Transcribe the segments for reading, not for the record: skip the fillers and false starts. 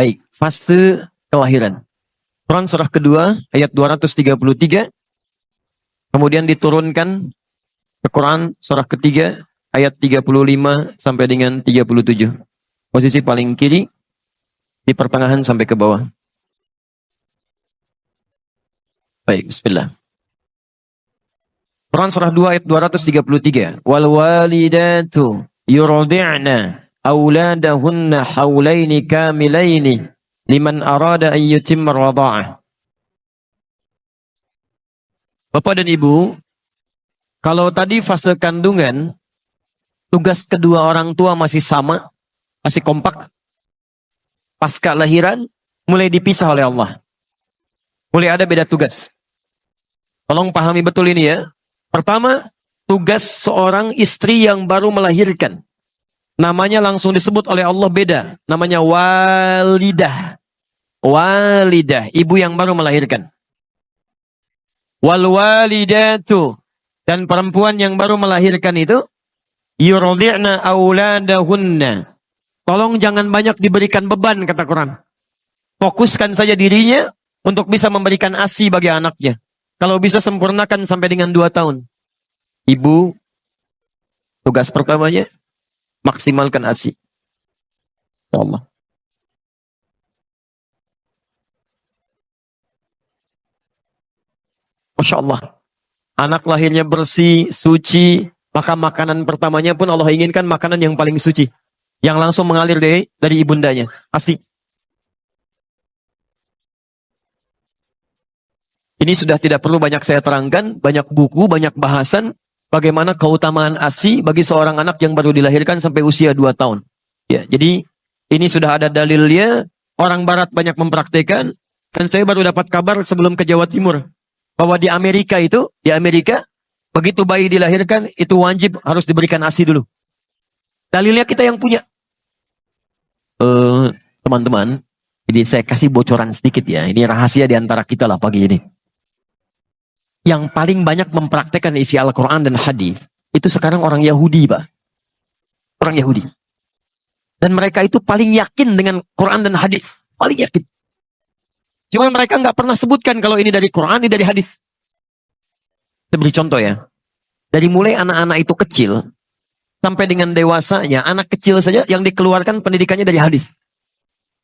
Baik, fase kelahiran. Quran surah kedua ayat 233. Kemudian diturunkan ke Quran surah ketiga ayat 35 sampai dengan 37. Posisi paling kiri di pertengahan sampai ke bawah. Baik, bismillah. Quran surah 2 ayat 233. Wal walidatu yurdi'na auladahunna haulaini kamilaini liman arada an yutimma radha'ah. Bapak dan Ibu, kalau tadi fase kandungan, tugas kedua orang tua masih sama, masih kompak. Pasca lahiran, mulai dipisah oleh Allah. Mulai ada beda tugas. Tolong pahami betul ini ya. Pertama, tugas seorang istri yang baru melahirkan. Namanya langsung disebut oleh Allah beda. Namanya walidah. Walidah, ibu yang baru melahirkan. Wal walidatu, dan perempuan yang baru melahirkan itu yurdi'na auladahunna. Tolong jangan banyak diberikan beban, kata Quran. Fokuskan saja dirinya untuk bisa memberikan ASI bagi anaknya. Kalau bisa sempurnakan sampai dengan 2 tahun. Ibu, tugas pertamanya maksimalkan ASI. Ya Allah. Masya Allah. Anak lahirnya bersih, suci, maka makanan pertamanya pun Allah inginkan makanan yang paling suci. Yang langsung mengalir dari ibundanya. ASI. Ini sudah tidak perlu banyak saya terangkan, banyak buku, banyak bahasan, bagaimana keutamaan ASI bagi seorang anak yang baru dilahirkan sampai usia 2 tahun. Ya, jadi ini sudah ada dalilnya, orang barat banyak mempraktikkan, dan saya baru dapat kabar sebelum ke Jawa Timur, bahwa di Amerika, begitu bayi dilahirkan, itu wajib harus diberikan ASI dulu. Dalilnya kita yang punya. Teman-teman, jadi saya kasih bocoran sedikit ya, ini rahasia di antara kita lah pagi ini. Yang paling banyak mempraktekkan isi Al-Quran dan hadis itu sekarang orang Yahudi, Pak. Orang Yahudi. Dan mereka itu paling yakin dengan Quran dan hadis. Paling yakin. Cuma mereka nggak pernah sebutkan kalau ini dari Quran, ini dari hadis. Saya beri contoh ya. Dari mulai anak-anak itu kecil, sampai dengan dewasanya, anak kecil saja yang dikeluarkan pendidikannya dari hadis.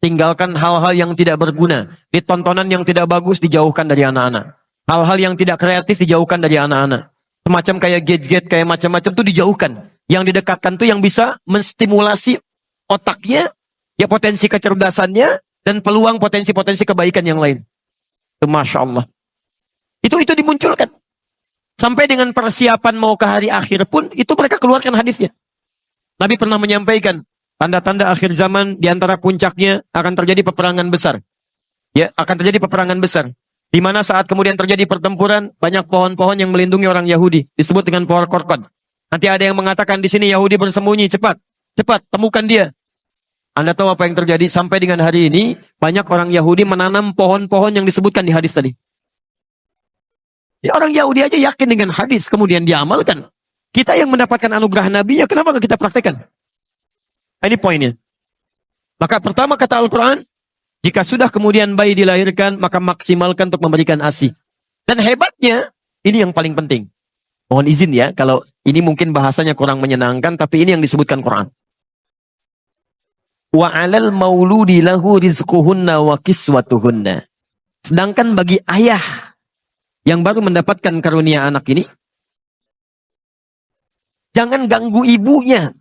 Tinggalkan hal-hal yang tidak berguna. Di tontonan yang tidak bagus dijauhkan dari anak-anak. Hal-hal yang tidak kreatif dijauhkan dari anak-anak. Semacam kayak gadget, kayak macam-macam itu dijauhkan. Yang didekatkan tuh yang bisa menstimulasi otaknya, ya potensi kecerdasannya, dan peluang potensi-potensi kebaikan yang lain. Itu Masya Allah. Itu dimunculkan. Sampai dengan persiapan mau ke hari akhir pun, itu mereka keluarkan hadisnya. Nabi pernah menyampaikan, tanda-tanda akhir zaman, diantara puncaknya akan terjadi peperangan besar. Ya, akan terjadi peperangan besar. Di mana saat kemudian terjadi pertempuran, banyak pohon-pohon yang melindungi orang Yahudi. Disebut dengan pohon korkod. Nanti ada yang mengatakan di sini Yahudi bersembunyi. Cepat, temukan dia. Anda tahu apa yang terjadi? Sampai dengan hari ini, banyak orang Yahudi menanam pohon-pohon yang disebutkan di hadis tadi. Ya, orang Yahudi aja yakin dengan hadis, kemudian diamalkan. Kita yang mendapatkan anugerah Nabi, ya kenapa kita praktekkan? Ini poinnya. Maka pertama kata Al-Quran, jika sudah kemudian bayi dilahirkan, maka maksimalkan untuk memberikan ASI. Dan hebatnya, ini yang paling penting. Mohon izin ya, kalau ini mungkin bahasanya kurang menyenangkan, tapi ini yang disebutkan Quran. Wa 'alal mauludi lahu rizquhunna wa kiswatuhunna. Sedangkan bagi ayah yang baru mendapatkan karunia anak ini, jangan ganggu ibunya.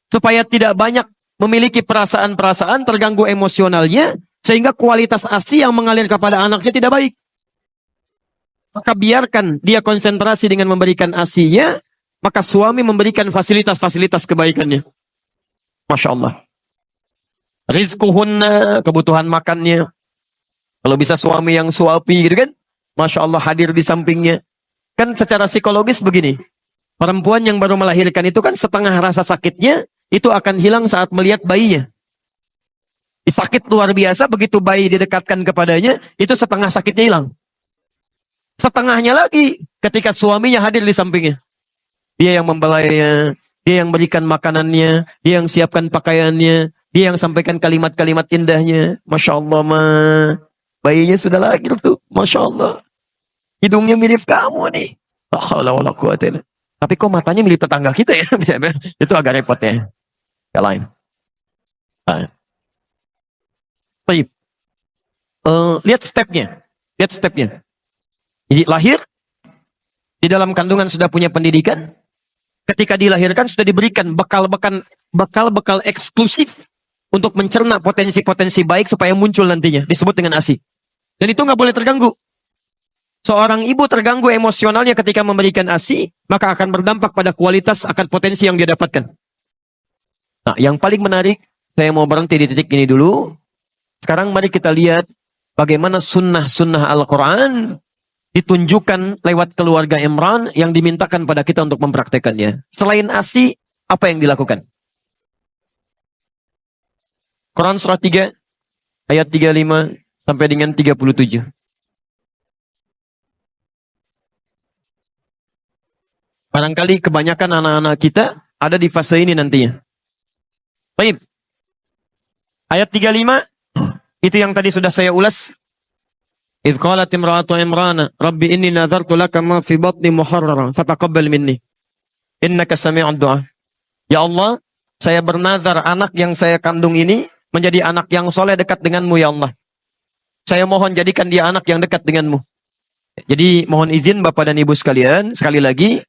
Supaya tidak banyak memiliki perasaan-perasaan, terganggu emosionalnya, sehingga kualitas ASI yang mengalir kepada anaknya tidak baik. Maka biarkan dia konsentrasi dengan memberikan ASI-nya, maka suami memberikan fasilitas-fasilitas kebaikannya. Masya Allah. Rizquhunna, kebutuhan makannya. Kalau bisa suami yang suapi gitu kan, Masya Allah hadir di sampingnya. Kan secara psikologis begini, perempuan yang baru melahirkan itu kan setengah rasa sakitnya, itu akan hilang saat melihat bayinya. Sakit luar biasa, begitu bayi didekatkan kepadanya, itu setengah sakitnya hilang. Setengahnya lagi, ketika suaminya hadir di sampingnya. Dia yang membelainya, dia yang berikan makanannya, dia yang siapkan pakaiannya, Dia yang sampaikan kalimat-kalimat indahnya. Masya Allah, ma. Bayinya sudah lahir tuh. Masya Allah. Hidungnya mirip kamu nih. La haula wala quwata illa. Tapi kok matanya mirip tetangga kita ya? Itu agak repot ya. Yang lain. Baik. Lihat stepnya. Lihat stepnya. Jadi lahir. Di dalam kandungan sudah punya pendidikan. Ketika dilahirkan sudah diberikan bekal-bekal eksklusif untuk mencerna potensi-potensi baik supaya muncul nantinya. Disebut dengan ASI. Dan itu nggak boleh terganggu. Seorang ibu terganggu emosionalnya ketika memberikan ASI, maka akan berdampak pada kualitas akan potensi yang dia dapatkan. Nah, yang paling menarik, saya mau berhenti di titik ini dulu. Sekarang mari kita lihat bagaimana sunnah-sunnah Al-Quran ditunjukkan lewat keluarga Imran yang dimintakan pada kita untuk mempraktekannya. Selain ASI, apa yang dilakukan? Quran surah 3, ayat 35 sampai dengan 37. Barangkali kebanyakan anak-anak kita ada di fase ini nantinya. Baik. Ayat 35, itu yang tadi sudah saya ulas. إذ قالت امرأة عمران رب إني نذرت لك ما في بطني محررا فتقبل مني إنك سميع الدعاء. Ya Allah, saya bernazar anak yang saya kandung ini menjadi anak yang soleh dekat denganmu ya Allah. Saya mohon jadikan dia anak yang dekat denganmu. Jadi mohon izin Bapak dan Ibu sekalian, sekali lagi,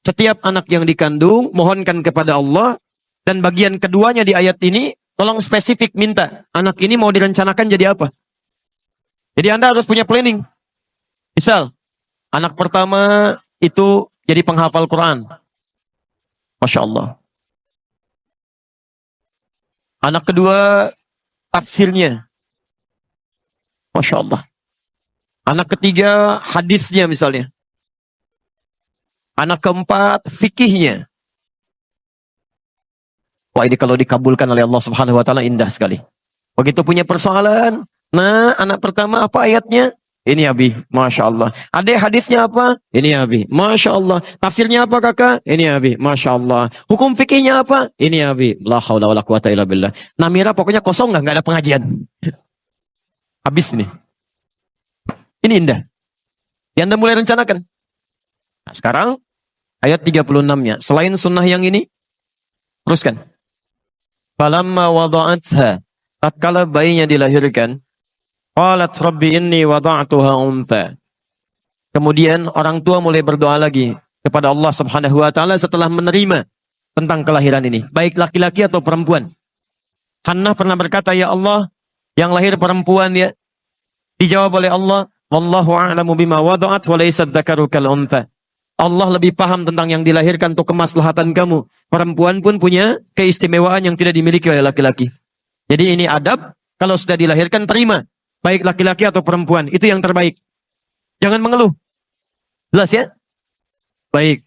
setiap anak yang dikandung mohonkan kepada Allah. Dan bagian keduanya di ayat ini, tolong spesifik minta, anak ini mau direncanakan jadi apa? Jadi Anda harus punya planning. Misal, anak pertama itu jadi penghafal Quran. Masya Allah. Anak kedua, tafsirnya. Masya Allah. Anak ketiga, hadisnya misalnya. Anak keempat, fikihnya. Wah, ini kalau dikabulkan oleh Allah Subhanahu wa Ta'ala indah sekali. Begitu punya persoalan, nah, anak pertama apa ayatnya? Ini Abi, Masya Allah. Adek hadisnya apa? Ini Abi, Masya Allah. Tafsirnya apa kakak? Ini Abi, Masya Allah. Hukum fikihnya apa? Ini Abi. La haula wala quwata illa billah. Namira pokoknya kosong nggak ada pengajian. Habis nih. Ini indah. Yang Anda mulai rencanakan. Nah, sekarang ayat 36-nya. Selain sunnah yang ini, teruskan. Falamma wada'atha. Tatkala bayinya dilahirkan, qalat rabbi inni wada'tuha untha. Kemudian orang tua mulai berdoa lagi kepada Allah Subhanahu wa Ta'ala setelah menerima tentang kelahiran ini, baik laki-laki atau perempuan. Hannah pernah berkata, ya Allah, yang lahir perempuan ya. Dijawab oleh Allah, wallahu a'lamu bima wada'at wa laysa dzakaru kal untha. Allah lebih paham tentang yang dilahirkan untuk kemaslahatan kamu. Perempuan pun punya keistimewaan yang tidak dimiliki oleh laki-laki. Jadi ini adab, kalau sudah dilahirkan terima. Baik laki-laki atau perempuan, itu yang terbaik. Jangan mengeluh. Jelas ya? Baik.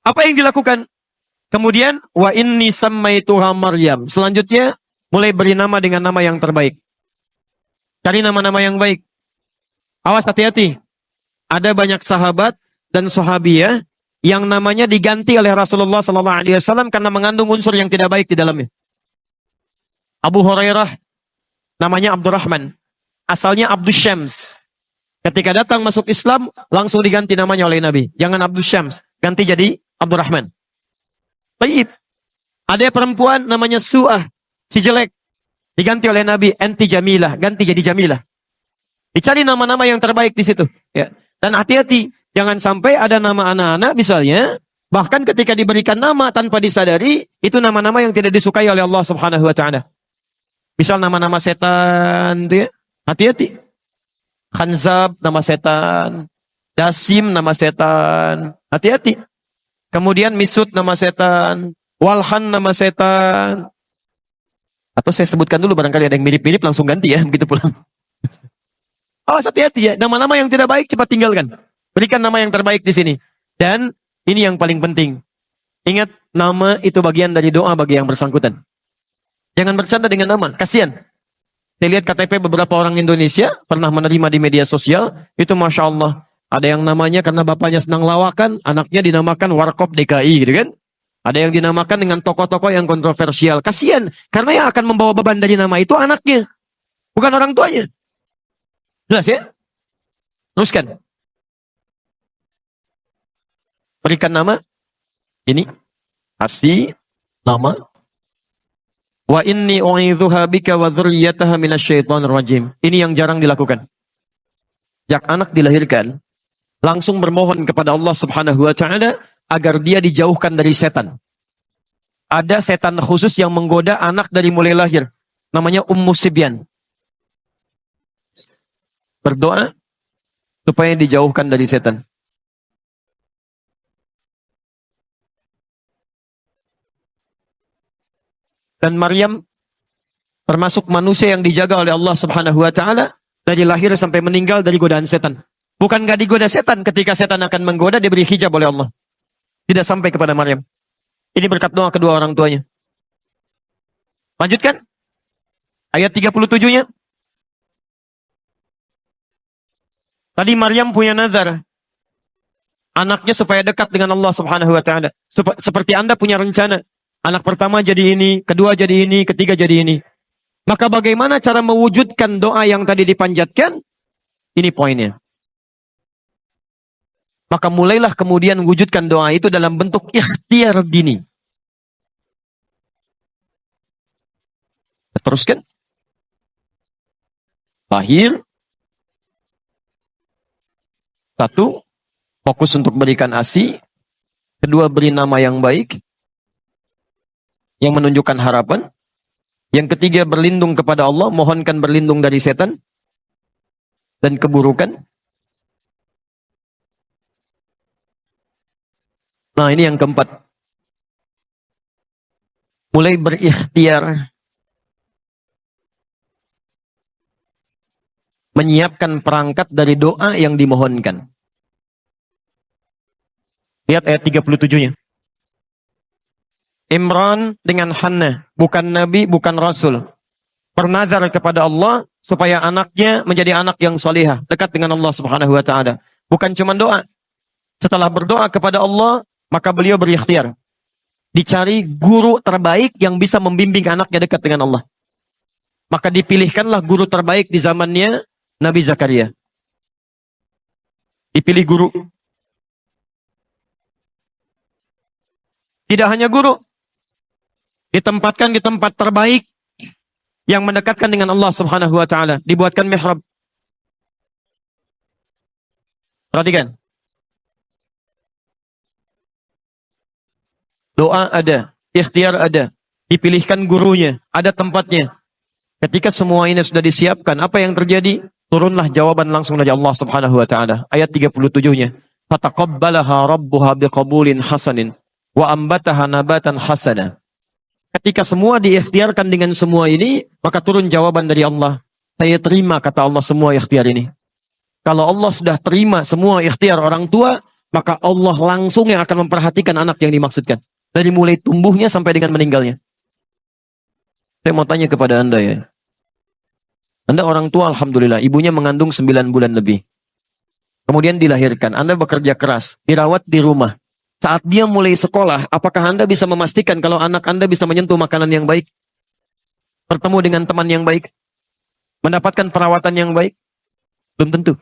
Apa yang dilakukan? Kemudian, wa inni sammaituha Maryam. Selanjutnya, mulai beri nama dengan nama yang terbaik. Cari nama-nama yang baik. Awas hati-hati. Ada banyak sahabat dan sahabiyah yang namanya diganti oleh Rasulullah SAW karena mengandung unsur yang tidak baik di dalamnya. Abu Hurairah namanya Abdurrahman. Asalnya Abdus Syams. Ketika datang masuk Islam, langsung diganti namanya oleh Nabi. Jangan Abdus Syams, ganti jadi Abdurrahman. Baik. Ada perempuan namanya Su'ah, si jelek. Diganti oleh Nabi, enti Jamilah, ganti jadi Jamilah. Dicari nama-nama yang terbaik di situ. Ya. Dan hati-hati, jangan sampai ada nama anak-anak misalnya, bahkan ketika diberikan nama tanpa disadari, itu nama-nama yang tidak disukai oleh Allah Subhanahu wa Ta'ala. Misal nama-nama setan, itu ya. Hati-hati. Khanzab, nama setan. Dasim, nama setan. Hati-hati. Kemudian Misut, nama setan. Walhan, nama setan. Atau saya sebutkan dulu, barangkali ada yang mirip-mirip, langsung ganti ya, begitu pulang. Awas hati-hati ya. Nama-nama yang tidak baik, cepat tinggalkan. Berikan nama yang terbaik di sini. Dan ini yang paling penting. Ingat, nama itu bagian dari doa bagi yang bersangkutan. Jangan bercanda dengan nama, kasihan. Saya lihat KTP beberapa orang Indonesia pernah menerima di media sosial, itu Masya Allah. Ada yang namanya karena bapaknya senang lawakan, anaknya dinamakan Warkop DKI gitu kan. Ada yang dinamakan dengan tokoh-tokoh yang kontroversial. Kasihan, karena yang akan membawa beban dari nama itu anaknya, bukan orang tuanya. Jelas ya? Teruskan. Berikan nama. Ini. Kasih nama. Wa inni u'idzuha bika wa dzurriyyataha minasyaitonir rajim. Ini yang jarang dilakukan. Sejak anak dilahirkan, langsung bermohon kepada Allah Subhanahu wa taala agar dia dijauhkan dari setan. Ada setan khusus yang menggoda anak dari mulai lahir. Namanya Ummu Sibyan. Berdoa supaya dijauhkan dari setan. Dan Maryam termasuk manusia yang dijaga oleh Allah Subhanahu wa taala dari lahir sampai meninggal dari godaan setan. Bukan gak digoda setan, ketika setan akan menggoda diberi hijab oleh Allah. Tidak sampai kepada Maryam. Ini berkat doa kedua orang tuanya. Lanjutkan. Ayat 37-nya. Tadi Maryam punya nazar. Anaknya supaya dekat dengan Allah Subhanahu wa taala. Seperti Anda punya rencana. Anak pertama jadi ini, kedua jadi ini, ketiga jadi ini. Maka bagaimana cara mewujudkan doa yang tadi dipanjatkan? Ini poinnya. Maka mulailah kemudian wujudkan doa itu dalam bentuk ikhtiar dini. Teruskan. Lahir. Satu, fokus untuk berikan ASI. Kedua, beri nama yang baik, yang menunjukkan harapan. Yang ketiga, berlindung kepada Allah, mohonkan berlindung dari setan dan keburukan. Nah, ini yang keempat. Mulai berikhtiar menyiapkan perangkat dari doa yang dimohonkan. Lihat ayat 37-nya. Imran dengan Hannah, bukan nabi, bukan rasul, bernazar kepada Allah supaya anaknya menjadi anak yang salihah, dekat dengan Allah Subhanahu wa taala. Bukan cuma doa. Setelah berdoa kepada Allah, maka beliau berikhtiar. Dicari guru terbaik yang bisa membimbing anaknya dekat dengan Allah. Maka dipilihkanlah guru terbaik di zamannya Nabi Zakaria. Dipilih guru. Tidak hanya guru. Ditempatkan di tempat terbaik yang mendekatkan dengan Allah Subhanahu wa taala, dibuatkan mihrab. Perhatikan. Doa ada, ikhtiar ada, dipilihkan gurunya, ada tempatnya. Ketika semua ini sudah disiapkan, apa yang terjadi? Turunlah jawaban langsung dari Allah Subhanahu wa taala. Ayat 37-nya. Fataqabbalaha rabbuha biqabulin hasanin wa ambataha nabatan hasana. Ketika semua diikhtiarkan dengan semua ini, maka turun jawaban dari Allah. Saya terima, kata Allah, semua ikhtiar ini. Kalau Allah sudah terima semua ikhtiar orang tua, maka Allah langsung yang akan memperhatikan anak yang dimaksudkan. Dari mulai tumbuhnya sampai dengan meninggalnya. Saya mau tanya kepada Anda ya. Anda orang tua, alhamdulillah, ibunya mengandung 9 bulan lebih. Kemudian dilahirkan, Anda bekerja keras, dirawat di rumah. Saat dia mulai sekolah, apakah Anda bisa memastikan kalau anak Anda bisa menyentuh makanan yang baik? Bertemu dengan teman yang baik? Mendapatkan perawatan yang baik? Belum tentu.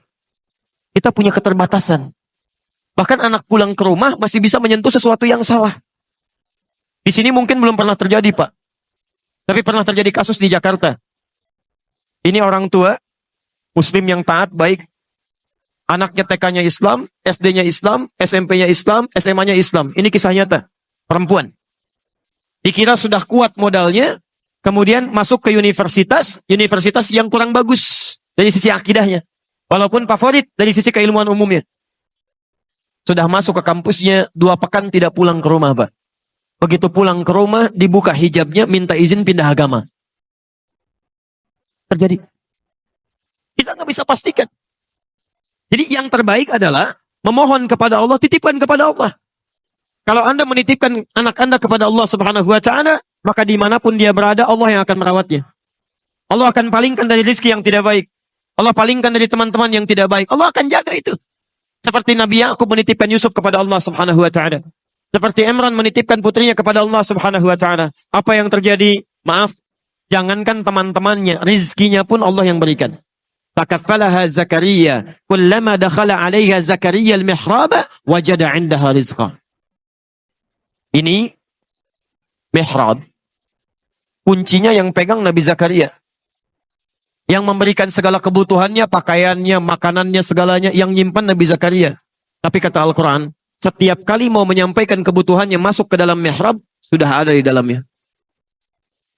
Kita punya keterbatasan. Bahkan anak pulang ke rumah masih bisa menyentuh sesuatu yang salah. Di sini mungkin belum pernah terjadi, Pak. Tapi pernah terjadi kasus di Jakarta. Ini orang tua, Muslim yang taat, baik. Anaknya TK-nya Islam, SD-nya Islam, SMP-nya Islam, SMA-nya Islam. Ini kisah nyata. Perempuan. Dikira sudah kuat modalnya, kemudian masuk ke universitas yang kurang bagus dari sisi akidahnya. Walaupun favorit dari sisi keilmuan umumnya. Sudah masuk ke kampusnya, 2 pekan tidak pulang ke rumah, Pak. Begitu pulang ke rumah, dibuka hijabnya, minta izin pindah agama. Terjadi. Kita nggak bisa pastikan. Jadi yang terbaik adalah memohon kepada Allah, titipkan kepada Allah. Kalau Anda menitipkan anak Anda kepada Allah Subhanahu wa taala, maka dimanapun dia berada, Allah yang akan merawatnya. Allah akan palingkan dari rezeki yang tidak baik. Allah palingkan dari teman-teman yang tidak baik. Allah akan jaga itu. Seperti Nabi Yakub menitipkan Yusuf kepada Allah Subhanahu wa taala. Seperti Imran menitipkan putrinya kepada Allah Subhanahu wa taala. Apa yang terjadi? Maaf, jangankan teman-temannya, rizkinya pun Allah yang berikan. Fakaffalaha Zakaria, kullama dakhala 'alaiha Zakaria al-mihrab, wajada 'indaha rizqa. Ini mihrab, kuncinya yang pegang Nabi Zakaria. Yang memberikan segala kebutuhannya, pakaiannya, makanannya, segalanya, yang nyimpan Nabi Zakaria. Tapi kata Al-Quran, setiap kali mau menyampaikan kebutuhannya masuk ke dalam mihrab, sudah ada di dalamnya.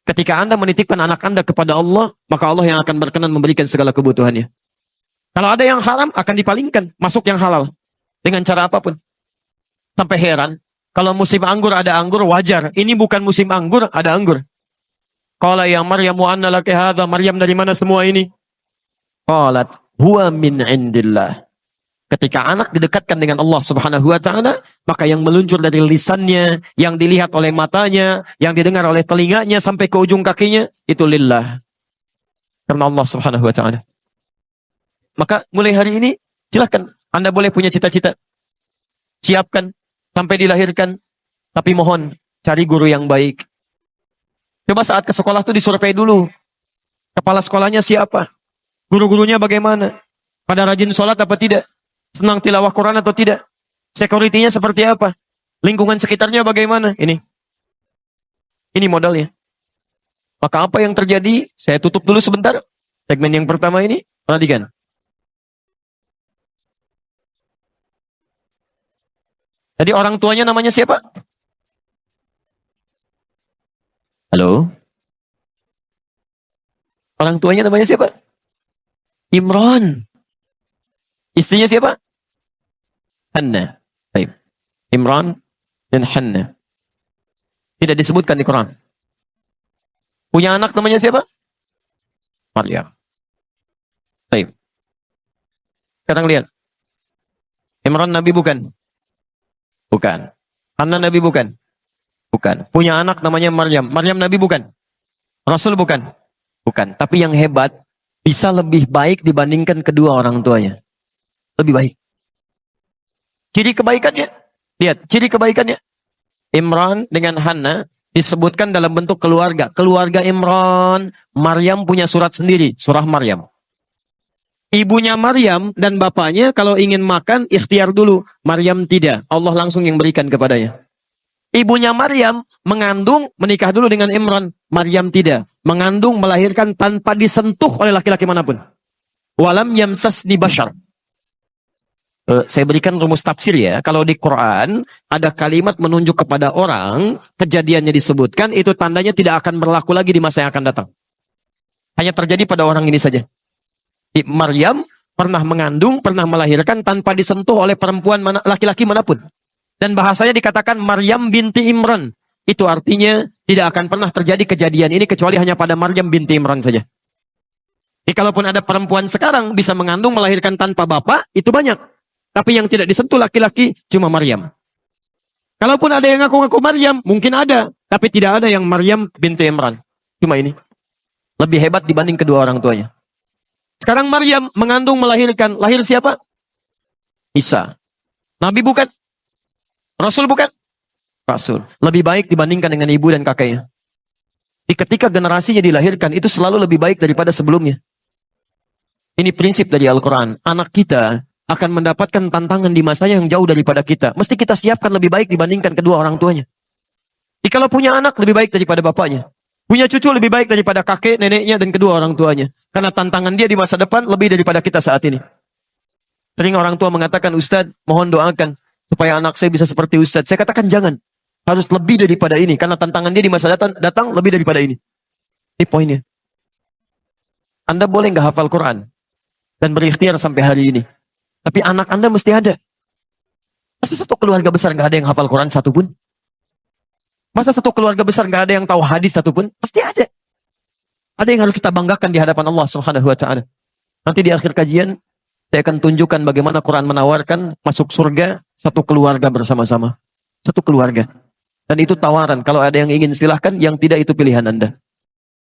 Ketika Anda menitipkan anak Anda kepada Allah, maka Allah yang akan berkenan memberikan segala kebutuhannya. Kalau ada yang haram, akan dipalingkan, masuk yang halal. Dengan cara apapun. Sampai heran, kalau musim anggur ada anggur, wajar. Ini bukan musim anggur, ada anggur. Qala ya Maryam wa anna laki hadha. Maryam, dari mana semua ini? Qalat huwa min indillah. Ketika anak didekatkan dengan Allah Subhanahu wa taala, maka yang meluncur dari lisannya, yang dilihat oleh matanya, yang didengar oleh telinganya sampai ke ujung kakinya, itu lillah. Karena Allah Subhanahu wa taala. Maka mulai hari ini silakan Anda boleh punya cita-cita. Siapkan sampai dilahirkan, tapi mohon cari guru yang baik. Coba saat ke sekolah tuh disurvei dulu. Kepala sekolahnya siapa? Guru-gurunya bagaimana? Pada rajin sholat apa tidak? Senang tilawah Quran atau tidak? Security-nya seperti apa? Lingkungan sekitarnya bagaimana? Ini modalnya. Maka apa yang terjadi? Saya tutup dulu sebentar. Segmen yang pertama ini, perhatikan. Jadi orang tuanya namanya siapa? Halo? Orang tuanya namanya siapa? Imran. Istrinya siapa? Hanna. Baik. Imran dan Hanna. Tidak disebutkan di Quran. Punya anak namanya siapa? Maryam. Baik. Sekarang lihat. Imran Nabi bukan? Bukan. Hanna Nabi bukan? Bukan. Punya anak namanya Maryam. Maryam Nabi bukan? Rasul bukan? Bukan. Tapi yang hebat, bisa lebih baik dibandingkan kedua orang tuanya. Lebih baik. Ciri kebaikannya. Lihat, ciri kebaikannya. Imran dengan Hanna disebutkan dalam bentuk keluarga. Keluarga Imran, Maryam punya surat sendiri, surah Maryam. Ibunya Maryam dan bapaknya kalau ingin makan, ikhtiar dulu. Maryam tidak, Allah langsung yang berikan kepadanya. Ibunya Maryam mengandung, menikah dulu dengan Imran. Maryam tidak. Mengandung, melahirkan tanpa disentuh oleh laki-laki manapun. Walam yamsasni bashar. Saya berikan rumus tafsir ya. Kalau di Quran ada kalimat menunjuk kepada orang, kejadiannya disebutkan, itu tandanya tidak akan berlaku lagi di masa yang akan datang. Hanya terjadi pada orang ini saja. Maryam pernah mengandung, pernah melahirkan tanpa disentuh oleh perempuan laki-laki manapun. Dan bahasanya dikatakan Maryam binti Imran. Itu artinya tidak akan pernah terjadi kejadian ini kecuali hanya pada Maryam binti Imran saja. Jadi kalaupun ada perempuan sekarang bisa mengandung, melahirkan tanpa bapak, itu banyak. Tapi yang tidak disentuh laki-laki cuma Maryam. Kalaupun ada yang ngaku-ngaku Maryam, mungkin ada. Tapi tidak ada yang Maryam binti Imran. Cuma ini. Lebih hebat dibanding kedua orang tuanya. Sekarang Maryam mengandung, melahirkan. Lahir siapa? Isa. Nabi bukan? Rasul bukan? Rasul. Lebih baik dibandingkan dengan ibu dan kakeknya. Ketika generasinya dilahirkan, itu selalu lebih baik daripada sebelumnya. Ini prinsip dari Al-Quran. Anak kita akan mendapatkan tantangan di masanya yang jauh daripada kita. Mesti kita siapkan lebih baik dibandingkan kedua orang tuanya. Jadi kalau punya anak, lebih baik daripada bapaknya. Punya cucu, lebih baik daripada kakek, neneknya, dan kedua orang tuanya. Karena tantangan dia di masa depan lebih daripada kita saat ini. Sering orang tua mengatakan, Ustadz, mohon doakan supaya anak saya bisa seperti Ustadz. Saya katakan jangan. Harus lebih daripada ini. Karena tantangan dia di masa datang lebih daripada ini. Ini poinnya. Anda boleh nggak hafal Quran dan berikhtiar sampai hari ini. Tapi anak Anda mesti ada. Masa satu keluarga besar nggak ada yang hafal Quran satupun? Masa satu keluarga besar nggak ada yang tahu hadis satupun? Pasti ada. Ada yang harus kita banggakan di hadapan Allah Subhanahu wa taala. Nanti di akhir kajian saya akan tunjukkan bagaimana Quran menawarkan masuk surga satu keluarga bersama-sama. Satu keluarga. Dan itu tawaran. Kalau ada yang ingin silahkan, yang tidak itu pilihan Anda.